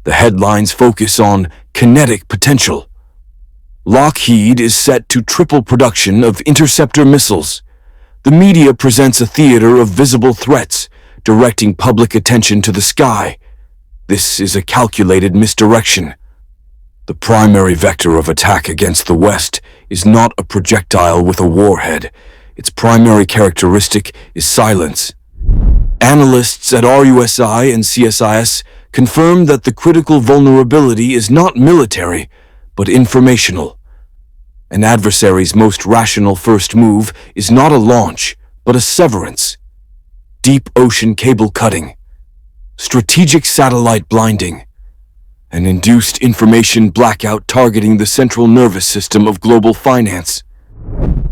The headlines focus on kinetic potential. Lockheed is set to triple production of interceptor missiles. The media presents a theater of visible threats, directing public attention to the sky. This is a calculated misdirection. The primary vector of attack against the West is not a projectile with a warhead. Its primary characteristic is silence. Analysts at RUSI and CSIS confirm that the critical vulnerability is not military, but informational. An adversary's most rational first move is not a launch, but a severance. Deep ocean cable cutting, strategic satellite blinding, an induced information blackout targeting the central nervous system of global finance.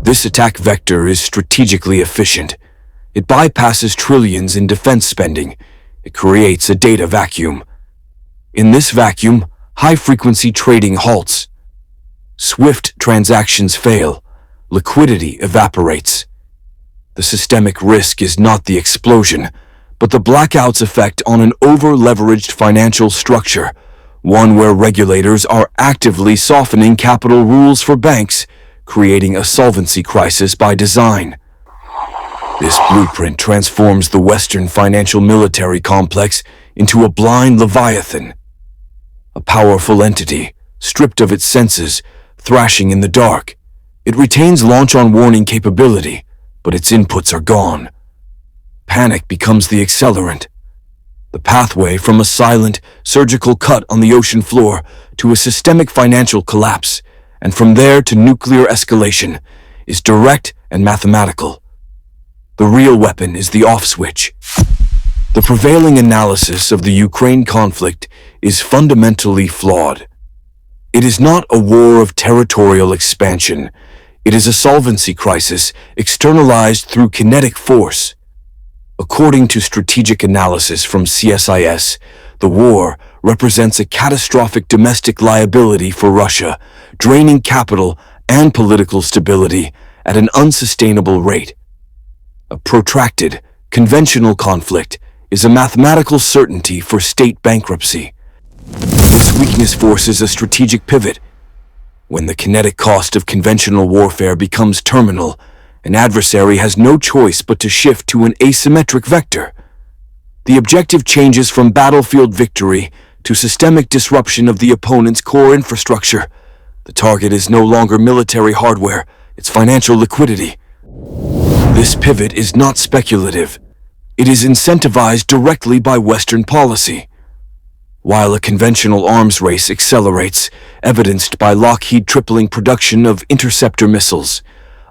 This attack vector is strategically efficient. It bypasses trillions in defense spending. It creates a data vacuum. In this vacuum, high-frequency trading halts. Swift transactions fail. Liquidity evaporates. The systemic risk is not the explosion, but the blackout's effect on an over-leveraged financial structure, one where regulators are actively softening capital rules for banks, creating a solvency crisis by design. This blueprint transforms the Western financial military complex into a blind leviathan, a powerful entity, stripped of its senses, thrashing in the dark. It retains launch-on-warning capability, but its inputs are gone. Panic becomes the accelerant. The pathway from a silent, surgical cut on the ocean floor to a systemic financial collapse, and from there to nuclear escalation, is direct and mathematical. The real weapon is the off switch. The prevailing analysis of the Ukraine conflict is fundamentally flawed. It is not a war of territorial expansion. It is a solvency crisis externalized through kinetic force. According to strategic analysis from CSIS, the war represents a catastrophic domestic liability for Russia, draining capital and political stability at an unsustainable rate. A protracted, conventional conflict is a mathematical certainty for state bankruptcy. This weakness forces a strategic pivot. When the kinetic cost of conventional warfare becomes terminal, an adversary has no choice but to shift to an asymmetric vector. The objective changes from battlefield victory to systemic disruption of the opponent's core infrastructure. The target is no longer military hardware, it's financial liquidity. This pivot is not speculative. It is incentivized directly by Western policy. While a conventional arms race accelerates, evidenced by Lockheed tripling production of interceptor missiles,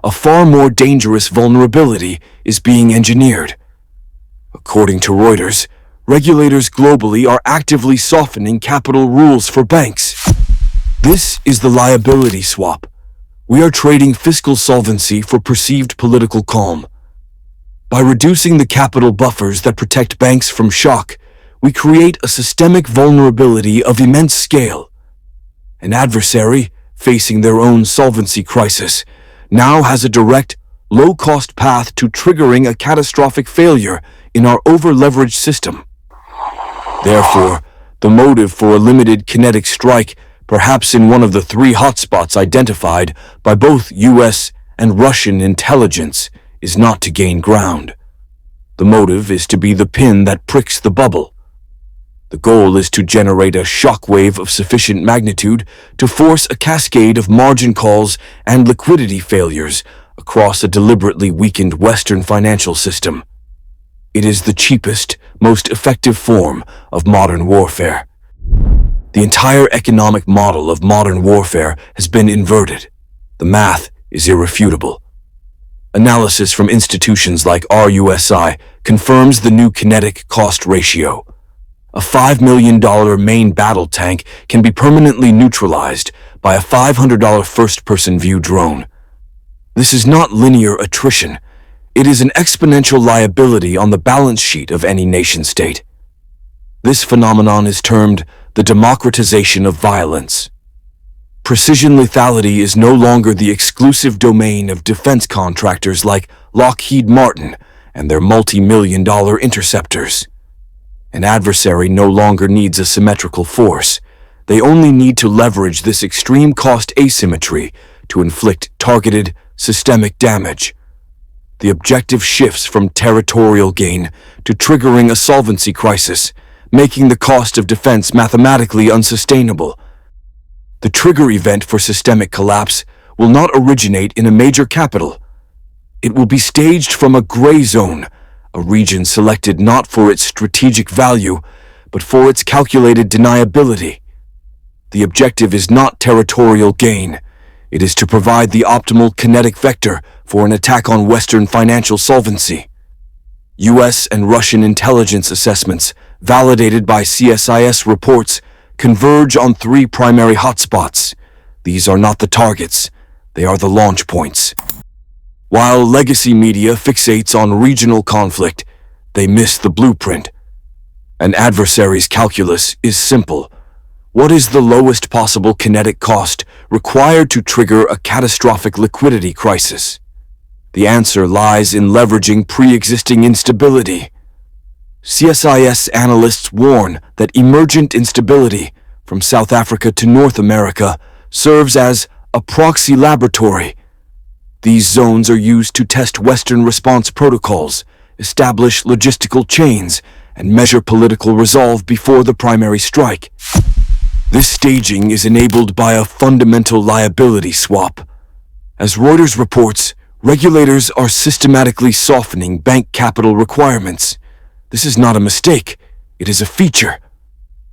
a far more dangerous vulnerability is being engineered. According to Reuters, regulators globally are actively softening capital rules for banks. This is the liability swap. We are trading fiscal solvency for perceived political calm. By reducing the capital buffers that protect banks from shock, we create a systemic vulnerability of immense scale. An adversary, facing their own solvency crisis, now has a direct, low-cost path to triggering a catastrophic failure in our over-leveraged system. Therefore, the motive for a limited kinetic strike, perhaps in one of the three hotspots identified by both U.S. and Russian intelligence, is not to gain ground. The motive is to be the pin that pricks the bubble. The goal is to generate a shockwave of sufficient magnitude to force a cascade of margin calls and liquidity failures across a deliberately weakened Western financial system. It is the cheapest, most effective form of modern warfare. The entire economic model of modern warfare has been inverted. The math is irrefutable. Analysis from institutions like RUSI confirms the new kinetic cost ratio. A $5 million main battle tank can be permanently neutralized by a $500 first-person view drone. This is not linear attrition. It is an exponential liability on the balance sheet of any nation-state. This phenomenon is termed the democratization of violence. Precision lethality is no longer the exclusive domain of defense contractors like Lockheed Martin and their multi-million-dollar interceptors. An adversary no longer needs a symmetrical force. They only need to leverage this extreme cost asymmetry to inflict targeted, systemic damage. The objective shifts from territorial gain to triggering a solvency crisis, making the cost of defense mathematically unsustainable. The trigger event for systemic collapse will not originate in a major capital. It will be staged from a gray zone, a region selected not for its strategic value, but for its calculated deniability. The objective is not territorial gain. It is to provide the optimal kinetic vector for an attack on Western financial solvency. U.S. and Russian intelligence assessments, validated by CSIS reports, converge on three primary hotspots. These are not the targets, they are the launch points. While legacy media fixates on regional conflict, they miss the blueprint. An adversary's calculus is simple. What is the lowest possible kinetic cost required to trigger a catastrophic liquidity crisis? The answer lies in leveraging pre-existing instability. CSIS analysts warn that emergent instability from South Africa to North America serves as a proxy laboratory. These zones are used to test Western response protocols, establish logistical chains, and measure political resolve before the primary strike. This staging is enabled by a fundamental liability swap. As Reuters reports, regulators are systematically softening bank capital requirements. This is not a mistake, it is a feature.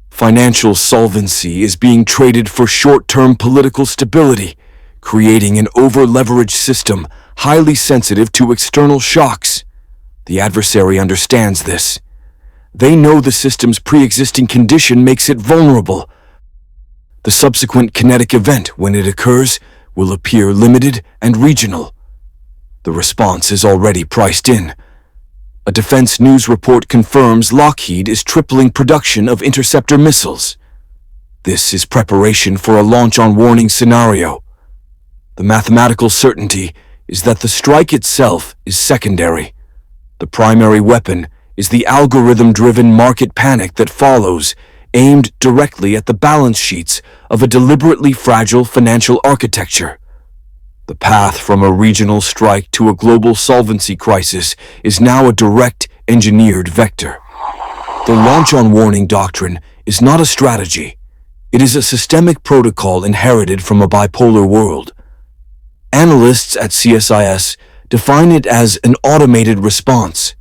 Financial solvency is being traded for short-term political stability, creating an over-leveraged system highly sensitive to external shocks. The adversary understands this. They know the system's pre-existing condition makes it vulnerable. The subsequent kinetic event, when it occurs, will appear limited and regional. The response is already priced in. A defense news report confirms Lockheed is tripling production of interceptor missiles. This is preparation for a launch-on-warning scenario. The mathematical certainty is that the strike itself is secondary. The primary weapon is the algorithm-driven market panic that follows, aimed directly at the balance sheets of a deliberately fragile financial architecture. The path from a regional strike to a global solvency crisis is now a direct, engineered vector. The launch-on-warning doctrine is not a strategy. It is a systemic protocol inherited from a bipolar world. Analysts at CSIS define it as an automated response.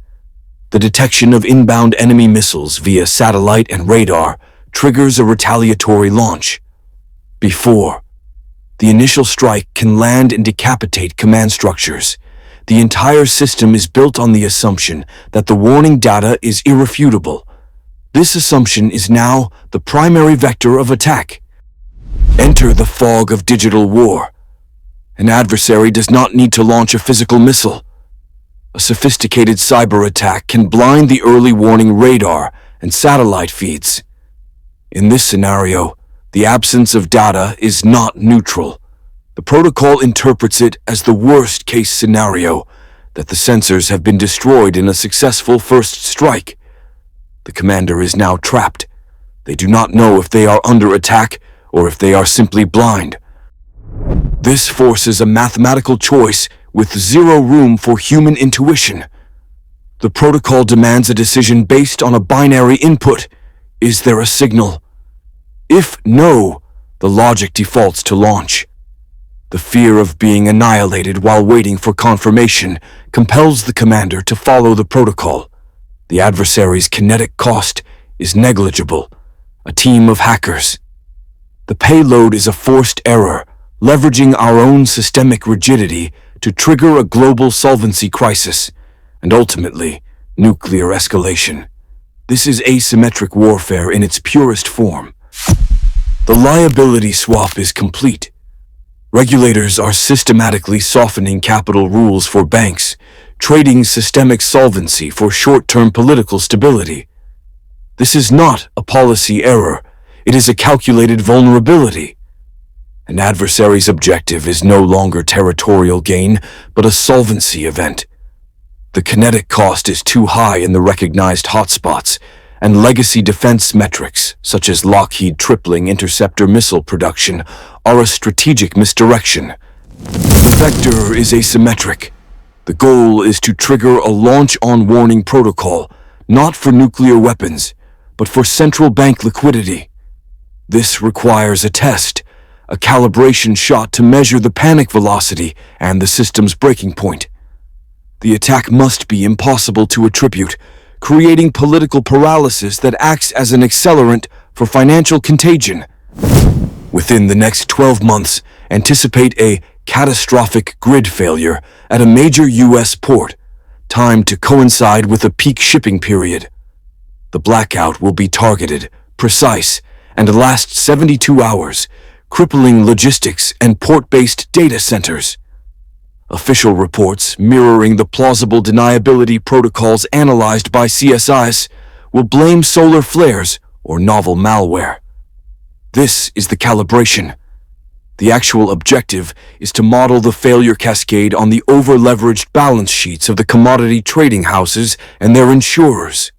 The detection of inbound enemy missiles via satellite and radar triggers a retaliatory launch. Before the initial strike can land and decapitate command structures, the entire system is built on the assumption that the warning data is irrefutable. This assumption is now the primary vector of attack. Enter the fog of digital war. An adversary does not need to launch a physical missile. A sophisticated cyber attack can blind the early warning radar and satellite feeds. In this scenario, the absence of data is not neutral. The protocol interprets it as the worst-case scenario, that the sensors have been destroyed in a successful first strike. The commander is now trapped. They do not know if they are under attack or if they are simply blind. This forces a mathematical choice with zero room for human intuition. The protocol demands a decision based on a binary input. Is there a signal? If no, the logic defaults to launch. The fear of being annihilated while waiting for confirmation compels the commander to follow the protocol. The adversary's kinetic cost is negligible. A team of hackers. The payload is a forced error, leveraging our own systemic rigidity to trigger a global solvency crisis, and ultimately, nuclear escalation. This is asymmetric warfare in its purest form. The liability swap is complete. Regulators are systematically softening capital rules for banks, trading systemic solvency for short-term political stability. This is not a policy error, it is a calculated vulnerability. An adversary's objective is no longer territorial gain, but a solvency event. The kinetic cost is too high in the recognized hotspots, and legacy defense metrics, such as Lockheed tripling interceptor missile production, are a strategic misdirection. The vector is asymmetric. The goal is to trigger a launch-on warning protocol, not for nuclear weapons, but for central bank liquidity. This requires a test, a calibration shot to measure the panic velocity and the system's breaking point. The attack must be impossible to attribute, creating political paralysis that acts as an accelerant for financial contagion. Within the next 12 months, anticipate a catastrophic grid failure at a major U.S. port, timed to coincide with a peak shipping period. The blackout will be targeted, precise, and last 72 hours, crippling logistics and port-based data centers. Official reports mirroring the plausible deniability protocols analyzed by CSIS will blame solar flares or novel malware. This is the calibration. The actual objective is to model the failure cascade on the over-leveraged balance sheets of the commodity trading houses and their insurers.